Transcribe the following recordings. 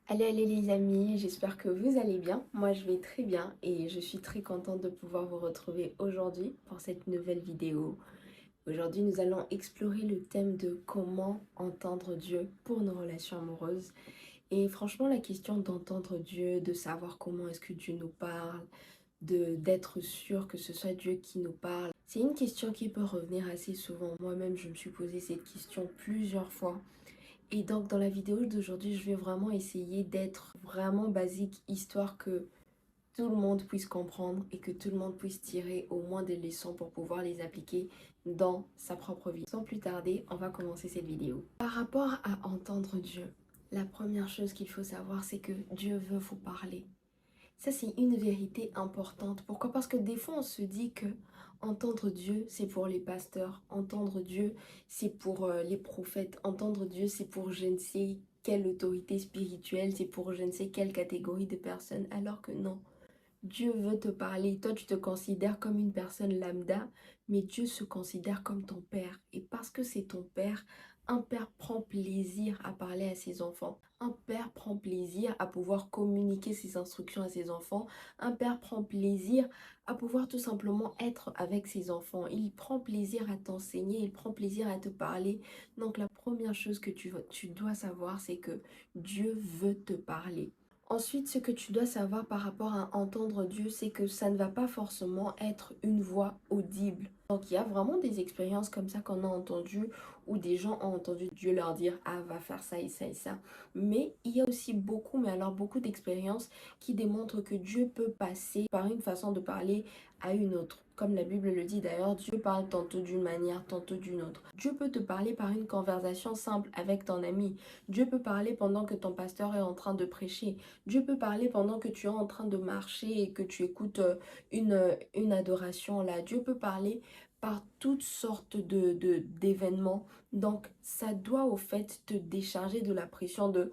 Allez les amis, j'espère que vous allez bien. Moi je vais très bien et je suis très contente de pouvoir vous retrouver aujourd'hui pour cette nouvelle vidéo. Aujourd'hui nous allons explorer le thème de comment entendre Dieu pour nos relations amoureuses. Et franchement la question d'entendre Dieu, de savoir comment est-ce que Dieu nous parle, d'être sûr que ce soit Dieu qui nous parle, c'est une question qui peut revenir assez souvent. Moi-même je me suis posé cette question plusieurs fois. Et donc dans la vidéo d'aujourd'hui, je vais vraiment essayer d'être vraiment basique, histoire que tout le monde puisse comprendre et que tout le monde puisse tirer au moins des leçons pour pouvoir les appliquer dans sa propre vie. Sans plus tarder, on va commencer cette vidéo. Par rapport à entendre Dieu, la première chose qu'il faut savoir, c'est que Dieu veut vous parler. Ça, c'est une vérité importante. Pourquoi? Parce que des fois, on se dit que entendre Dieu, c'est pour les pasteurs. Entendre Dieu, c'est pour les prophètes. Entendre Dieu, c'est pour je ne sais quelle autorité spirituelle, c'est pour je ne sais quelle catégorie de personnes. Alors que non. Dieu veut te parler. Toi, tu te considères comme une personne lambda, mais Dieu se considère comme ton père. Et parce que c'est ton père, un père prend plaisir à parler à ses enfants. Un père prend plaisir à pouvoir communiquer ses instructions à ses enfants. Un père prend plaisir à pouvoir tout simplement être avec ses enfants. Il prend plaisir à t'enseigner, il prend plaisir à te parler. Donc la première chose que tu dois savoir, c'est que Dieu veut te parler. Ensuite, ce que tu dois savoir par rapport à entendre Dieu, c'est que ça ne va pas forcément être une voix audible. Donc, il y a vraiment des expériences comme ça qu'on a entendues où des gens ont entendu Dieu leur dire « Ah, va faire ça et ça et ça ». Mais il y a aussi beaucoup, mais alors beaucoup d'expériences qui démontrent que Dieu peut passer par une façon de parler à une autre. Comme la Bible le dit d'ailleurs, Dieu parle tantôt d'une manière, tantôt d'une autre. Dieu peut te parler par une conversation simple avec ton ami. Dieu peut parler pendant que ton pasteur est en train de prêcher. Dieu peut parler pendant que tu es en train de marcher et que tu écoutes une adoration là. Dieu peut parler par toutes sortes d'événements. Donc, ça doit au fait te décharger de la pression de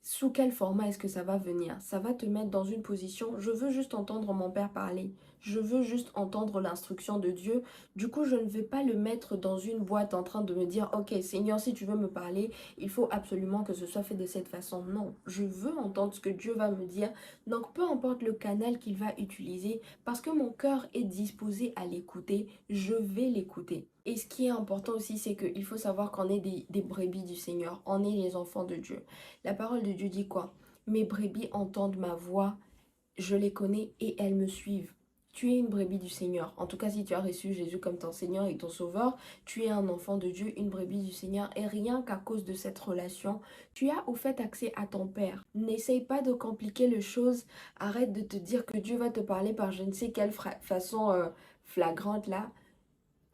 sous quel format est-ce que ça va venir? Ça va te mettre dans une position, je veux juste entendre mon père parler. Je veux juste entendre l'instruction de Dieu. Du coup, je ne vais pas le mettre dans une boîte en train de me dire, ok, Seigneur, si tu veux me parler, il faut absolument que ce soit fait de cette façon. Non, je veux entendre ce que Dieu va me dire. Donc, peu importe le canal qu'il va utiliser, parce que mon cœur est disposé à l'écouter, je vais l'écouter. Et ce qui est important aussi, c'est qu'il faut savoir qu'on est des brebis du Seigneur. On est les enfants de Dieu. La parole de Dieu dit quoi? Mes brebis entendent ma voix, je les connais et elles me suivent. Tu es une brebis du Seigneur. En tout cas, si tu as reçu Jésus comme ton Seigneur et ton Sauveur, tu es un enfant de Dieu, une brebis du Seigneur. Et rien qu'à cause de cette relation, tu as au fait accès à ton Père. N'essaye pas de compliquer les choses. Arrête de te dire que Dieu va te parler par je ne sais quelle façon flagrante là.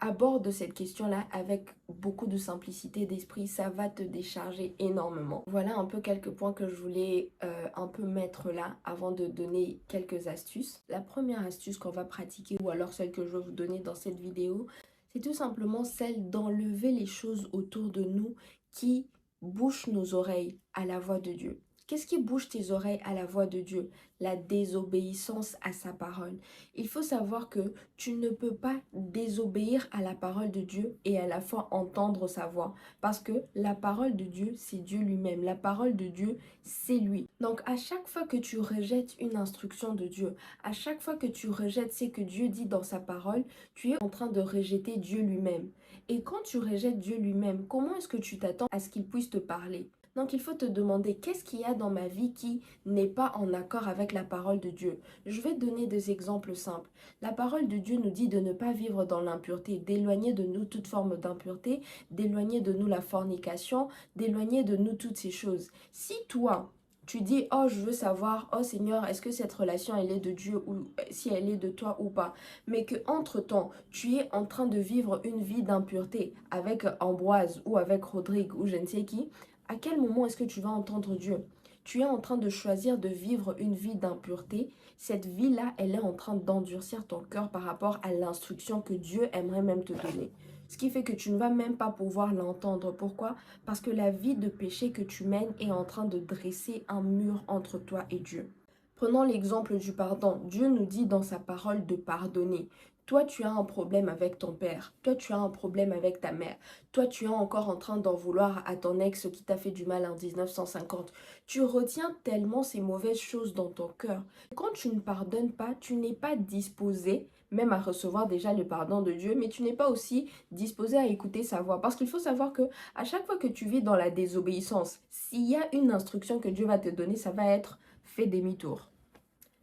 Aborde cette question-là avec beaucoup de simplicité d'esprit, ça va te décharger énormément. Voilà un peu quelques points que je voulais un peu mettre là avant de donner quelques astuces. La première astuce qu'on va pratiquer, ou alors celle que je vais vous donner dans cette vidéo, c'est tout simplement celle d'enlever les choses autour de nous qui bouchent nos oreilles à la voix de Dieu. Qu'est-ce qui bouche tes oreilles à la voix de Dieu? La désobéissance à sa parole. Il faut savoir que tu ne peux pas désobéir à la parole de Dieu et à la fois entendre sa voix. Parce que la parole de Dieu, c'est Dieu lui-même. La parole de Dieu, c'est lui. Donc à chaque fois que tu rejettes une instruction de Dieu, à chaque fois que tu rejettes ce que Dieu dit dans sa parole, tu es en train de rejeter Dieu lui-même. Et quand tu rejettes Dieu lui-même, comment est-ce que tu t'attends à ce qu'il puisse te parler? Donc il faut te demander qu'est-ce qu'il y a dans ma vie qui n'est pas en accord avec la parole de Dieu. Je vais te donner des exemples simples. La parole de Dieu nous dit de ne pas vivre dans l'impureté, d'éloigner de nous toute forme d'impureté, d'éloigner de nous la fornication, d'éloigner de nous toutes ces choses. Si toi, tu dis, oh, je veux savoir, oh Seigneur, est-ce que cette relation, elle est de Dieu ou si elle est de toi ou pas, mais que entre-temps, tu es en train de vivre une vie d'impureté avec Ambroise ou avec Rodrigue ou je ne sais qui, à quel moment est-ce que tu vas entendre Dieu? Tu es en train de choisir de vivre une vie d'impureté. Cette vie-là, elle est en train d'endurcir ton cœur par rapport à l'instruction que Dieu aimerait même te donner. Ce qui fait que tu ne vas même pas pouvoir l'entendre. Pourquoi? Parce que la vie de péché que tu mènes est en train de dresser un mur entre toi et Dieu. Prenons l'exemple du pardon. Dieu nous dit dans sa parole de pardonner. toi tu as un problème avec ton père, toi tu as un problème avec ta mère, toi tu es encore en train d'en vouloir à ton ex qui t'a fait du mal en 1950. Tu retiens tellement ces mauvaises choses dans ton cœur. Quand tu ne pardonnes pas, tu n'es pas disposé même à recevoir déjà le pardon de Dieu, mais tu n'es pas aussi disposé à écouter sa voix. Parce qu'il faut savoir que à chaque fois que tu vis dans la désobéissance, s'il y a une instruction que Dieu va te donner, ça va être fais demi-tour,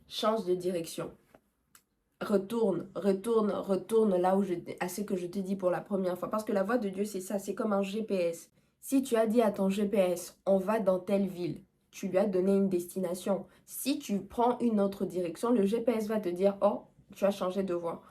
change de direction. Retourne là où à ce que je te dis pour la première fois. Parce que la voix de Dieu, c'est ça, c'est comme un GPS. Si tu as dit à ton GPS, on va dans telle ville, tu lui as donné une destination. Si tu prends une autre direction, le GPS va te dire, oh, tu as changé de voie.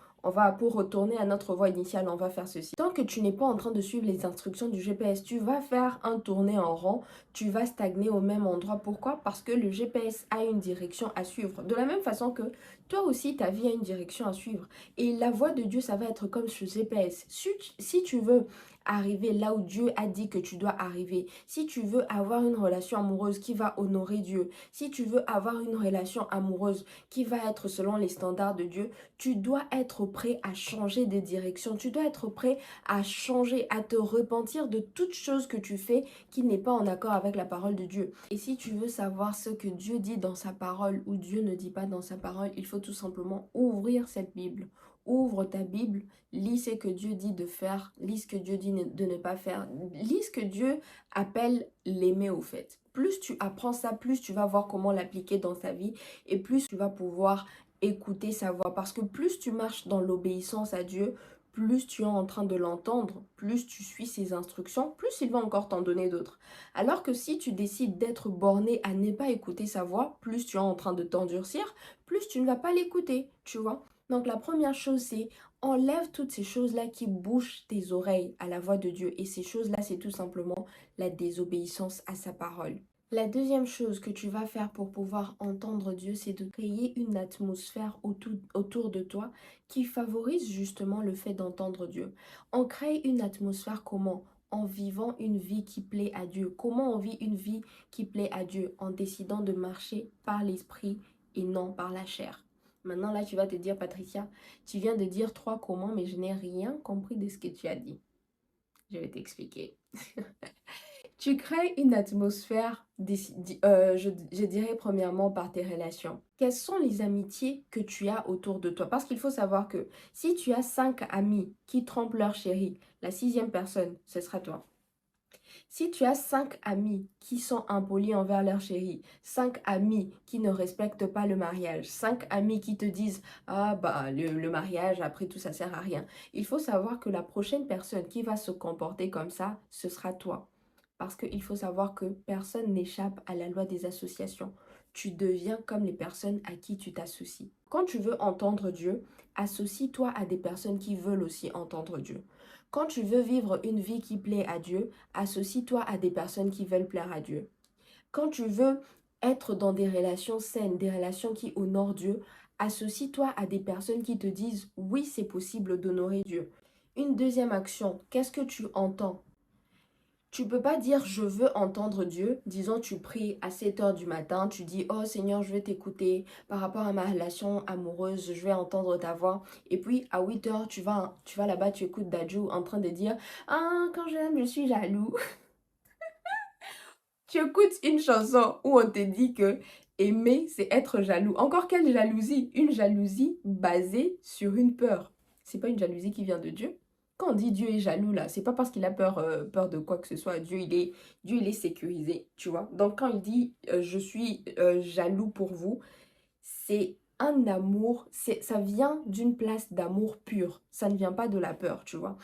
Pour retourner à notre voie initiale, on va faire ceci. Tant que tu n'es pas en train de suivre les instructions du GPS, tu vas faire un tourné en rond, tu vas stagner au même endroit. Pourquoi? Parce que le GPS a une direction à suivre. De la même façon que toi aussi, ta vie a une direction à suivre. Et la voix de Dieu, ça va être comme ce GPS. Si tu veux arriver là où Dieu a dit que tu dois arriver, si tu veux avoir une relation amoureuse qui va honorer Dieu, si tu veux avoir une relation amoureuse qui va être selon les standards de Dieu, tu dois être prêt à changer de direction. Tu dois être prêt à changer, à te repentir de toute chose que tu fais qui n'est pas en accord avec la parole de Dieu. Et si tu veux savoir ce que Dieu dit dans sa parole ou Dieu ne dit pas dans sa parole, il faut tout simplement ouvrir cette Bible. Ouvre ta Bible, lis ce que Dieu dit de faire, lis ce que Dieu dit de ne pas faire, lis ce que Dieu appelle l'aimer au fait. Plus tu apprends ça, plus tu vas voir comment l'appliquer dans ta vie et plus tu vas pouvoir écouter sa voix. Parce que plus tu marches dans l'obéissance à Dieu, plus tu es en train de l'entendre, plus tu suis ses instructions, plus il va encore t'en donner d'autres. Alors que si tu décides d'être borné à ne pas écouter sa voix, plus tu es en train de t'endurcir, plus tu ne vas pas l'écouter, tu vois. Donc la première chose, c'est enlève toutes ces choses-là qui bouchent tes oreilles à la voix de Dieu. Et ces choses-là, c'est tout simplement la désobéissance à sa parole. La deuxième chose que tu vas faire pour pouvoir entendre Dieu, c'est de créer une atmosphère autour de toi qui favorise justement le fait d'entendre Dieu. On crée une atmosphère comment? En vivant une vie qui plaît à Dieu. Comment on vit une vie qui plaît à Dieu? En décidant de marcher par l'esprit et non par la chair. Maintenant là, tu vas te dire, Patricia, tu viens de dire 3 comment, mais je n'ai rien compris de ce que tu as dit. Je vais t'expliquer. Tu crées une atmosphère, je dirais premièrement par tes relations. Quelles sont les amitiés que tu as autour de toi? Parce qu'il faut savoir que si tu as 5 amis qui trompent leur chérie, la 6e personne, ce sera toi. Si tu as 5 amis qui sont impolis envers leur chérie, 5 amis qui ne respectent pas le mariage, 5 amis qui te disent « Ah bah le mariage, après tout ça sert à rien », il faut savoir que la prochaine personne qui va se comporter comme ça, ce sera toi. Parce qu'il faut savoir que personne n'échappe à la loi des associations. Tu deviens comme les personnes à qui tu t'associes. Quand tu veux entendre Dieu, associe-toi à des personnes qui veulent aussi entendre Dieu. Quand tu veux vivre une vie qui plaît à Dieu, associe-toi à des personnes qui veulent plaire à Dieu. Quand tu veux être dans des relations saines, des relations qui honorent Dieu, associe-toi à des personnes qui te disent « Oui, c'est possible d'honorer Dieu ». Une deuxième action, qu'est-ce que tu entends? Tu peux pas dire je veux entendre Dieu. Disons tu pries à 7 heures du matin, tu dis oh Seigneur je vais t'écouter par rapport à ma relation amoureuse, je vais entendre ta voix. Et puis à 8 heures tu vas là-bas, tu écoutes Dadju en train de dire ah quand j'aime je suis jaloux. Tu écoutes une chanson où on te dit que aimer c'est être jaloux. Encore quelle jalousie? Une jalousie basée sur une peur. C'est pas une jalousie qui vient de Dieu. Quand on dit Dieu est jaloux, là, c'est pas parce qu'il a peur de quoi que ce soit. Dieu, il est sécurisé, tu vois. Donc, quand il dit je suis jaloux pour vous, c'est un amour, ça vient d'une place d'amour pur. Ça ne vient pas de la peur, tu vois.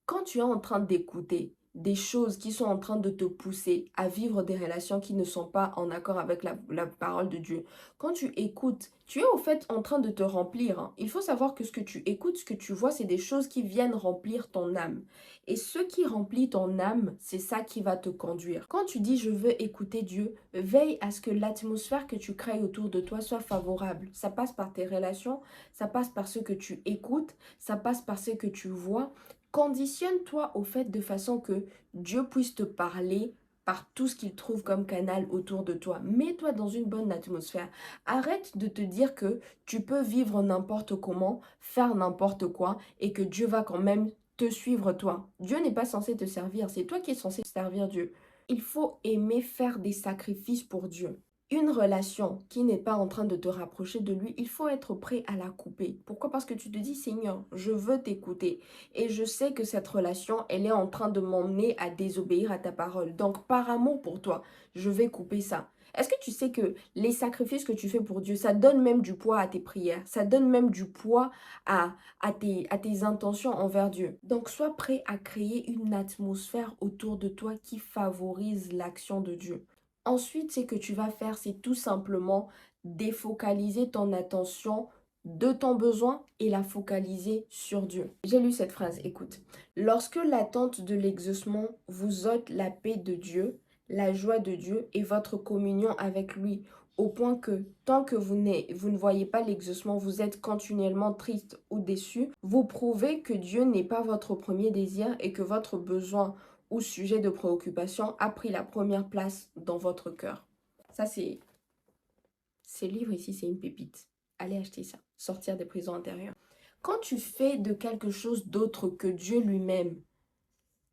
Quand tu es en train d'écouter des choses qui sont en train de te pousser à vivre des relations qui ne sont pas en accord avec la parole de Dieu, quand tu écoutes, tu es au fait en train de te remplir. Hein. Il faut savoir que ce que tu écoutes, ce que tu vois, c'est des choses qui viennent remplir ton âme. Et ce qui remplit ton âme, c'est ça qui va te conduire. Quand tu dis « je veux écouter Dieu », veille à ce que l'atmosphère que tu crées autour de toi soit favorable. Ça passe par tes relations, ça passe par ce que tu écoutes, ça passe par ce que tu vois. Conditionne-toi au fait de façon que Dieu puisse te parler par tout ce qu'il trouve comme canal autour de toi. Mets-toi dans une bonne atmosphère. Arrête de te dire que tu peux vivre n'importe comment, faire n'importe quoi et que Dieu va quand même te suivre toi. Dieu n'est pas censé te servir, c'est toi qui es censé servir Dieu. Il faut aimer faire des sacrifices pour Dieu. Une relation qui n'est pas en train de te rapprocher de lui, il faut être prêt à la couper. Pourquoi? Parce que tu te dis, Seigneur, je veux t'écouter. Et je sais que cette relation, elle est en train de m'emmener à désobéir à ta parole. Donc, par amour pour toi, je vais couper ça. Est-ce que tu sais que les sacrifices que tu fais pour Dieu, ça donne même du poids à tes prières, ça donne même du poids à tes intentions envers Dieu. Donc, sois prêt à créer une atmosphère autour de toi qui favorise l'action de Dieu. Ensuite, ce que tu vas faire, c'est tout simplement défocaliser ton attention de ton besoin et la focaliser sur Dieu. J'ai lu cette phrase, écoute. Lorsque l'attente de l'exaucement vous ôte la paix de Dieu, la joie de Dieu et votre communion avec lui, au point que tant que vous ne voyez pas l'exaucement, vous êtes continuellement triste ou déçu, vous prouvez que Dieu n'est pas votre premier désir et que votre besoin ou sujet de préoccupation a pris la première place dans votre cœur. Ça, ce livre ici, c'est une pépite. Allez acheter ça. Sortir des prisons intérieures. Quand tu fais de quelque chose d'autre que Dieu lui-même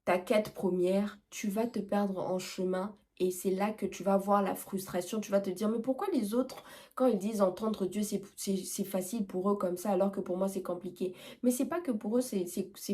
ta quête première, tu vas te perdre en chemin et c'est là que tu vas voir la frustration. Tu vas te dire, mais pourquoi les autres, quand ils disent entendre Dieu, c'est facile pour eux comme ça, alors que pour moi, c'est compliqué. Mais c'est pas que pour eux, c'est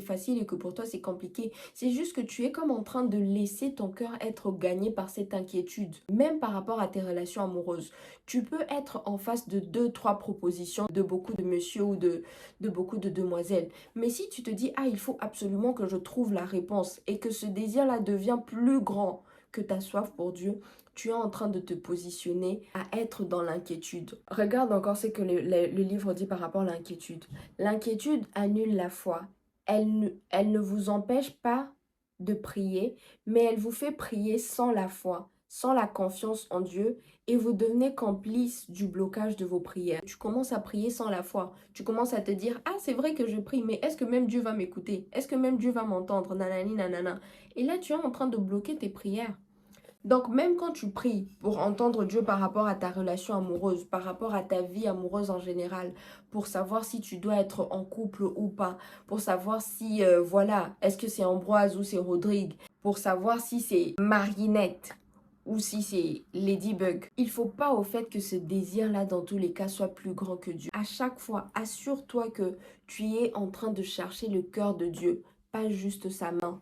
facile et que pour toi, c'est compliqué. C'est juste que tu es comme en train de laisser ton cœur être gagné par cette inquiétude. Même par rapport à tes relations amoureuses. Tu peux être en face de 2, 3 propositions de beaucoup de monsieur ou de beaucoup de demoiselles. Mais si tu te dis, ah, il faut absolument que je trouve la réponse et que ce désir-là devient plus grand que ta soif pour Dieu, tu es en train de te positionner à être dans l'inquiétude. Regarde encore ce que le livre dit par rapport à l'inquiétude. L'inquiétude annule la foi. Elle ne vous empêche pas de prier, mais elle vous fait prier sans la foi, sans la confiance en Dieu, et vous devenez complice du blocage de vos prières. Tu commences à prier sans la foi. Tu commences à te dire, ah, c'est vrai que je prie, mais est-ce que même Dieu va m'écouter? Est-ce que même Dieu va m'entendre? Nanani, nanana. Et là, tu es en train de bloquer tes prières. Donc, même quand tu pries pour entendre Dieu par rapport à ta relation amoureuse, par rapport à ta vie amoureuse en général, pour savoir si tu dois être en couple ou pas, pour savoir si, voilà, est-ce que c'est Ambroise ou c'est Rodrigue, pour savoir si c'est Marinette ou si c'est Ladybug. Il ne faut pas au fait que ce désir-là, dans tous les cas, soit plus grand que Dieu. À chaque fois, assure-toi que tu es en train de chercher le cœur de Dieu, pas juste sa main.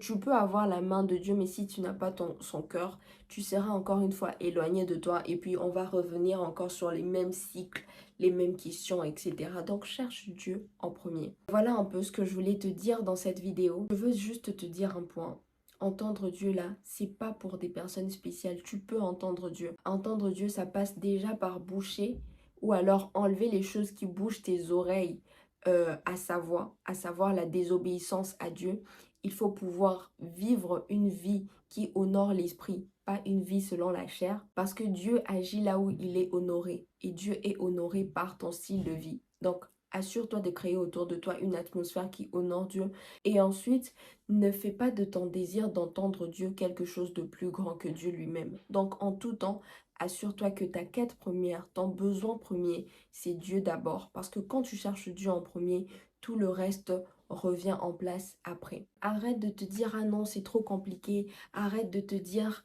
Tu peux avoir la main de Dieu, mais si tu n'as pas son cœur, tu seras encore une fois éloigné de toi. Et puis, on va revenir encore sur les mêmes cycles, les mêmes questions, etc. Donc, cherche Dieu en premier. Voilà un peu ce que je voulais te dire dans cette vidéo. Je veux juste te dire un point. Entendre Dieu là, c'est pas pour des personnes spéciales. Tu peux entendre Dieu. Entendre Dieu, ça passe déjà par boucher ou alors enlever les choses qui bougent tes oreilles à savoir la désobéissance à Dieu. Il faut pouvoir vivre une vie qui honore l'esprit, pas une vie selon la chair, parce que Dieu agit là où il est honoré. Et Dieu est honoré par ton style de vie. Donc, assure-toi de créer autour de toi une atmosphère qui honore Dieu. Et ensuite, ne fais pas de ton désir d'entendre Dieu quelque chose de plus grand que Dieu lui-même. Donc, en tout temps, assure-toi que ta quête première, ton besoin premier, c'est Dieu d'abord. Parce que quand tu cherches Dieu en premier, tout le reste revient en place après. Arrête de te dire, ah non, c'est trop compliqué. Arrête de te dire,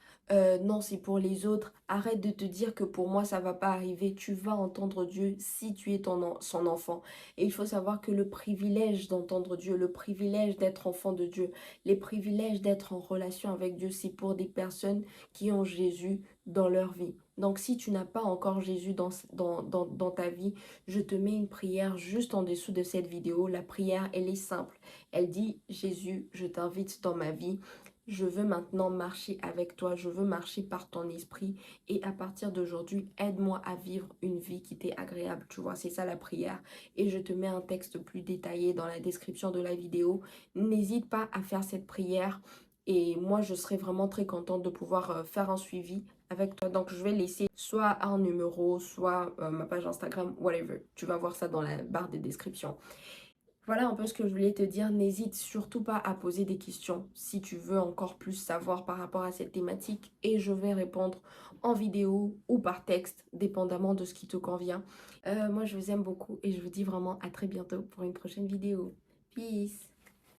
non, c'est pour les autres. Arrête de te dire que pour moi, ça va pas arriver. Tu vas entendre Dieu si tu es son enfant. Et il faut savoir que le privilège d'entendre Dieu, le privilège d'être enfant de Dieu, les privilèges d'être en relation avec Dieu, c'est pour des personnes qui ont Jésus dans leur vie. Donc, si tu n'as pas encore Jésus dans ta vie, je te mets une prière juste en dessous de cette vidéo. La prière, elle est simple. Elle dit, Jésus, je t'invite dans ma vie. Je veux maintenant marcher avec toi. Je veux marcher par ton esprit. Et à partir d'aujourd'hui, aide-moi à vivre une vie qui t'est agréable. Tu vois, c'est ça la prière. Et je te mets un texte plus détaillé dans la description de la vidéo. N'hésite pas à faire cette prière. Et moi, je serais vraiment très contente de pouvoir faire un suivi avec toi. Donc, je vais laisser soit un numéro, soit ma page Instagram, whatever. Tu vas voir ça dans la barre des descriptions. Voilà un peu ce que je voulais te dire. N'hésite surtout pas à poser des questions si tu veux encore plus savoir par rapport à cette thématique et je vais répondre en vidéo ou par texte, dépendamment de ce qui te convient. Moi, je vous aime beaucoup et je vous dis vraiment à très bientôt pour une prochaine vidéo. Peace!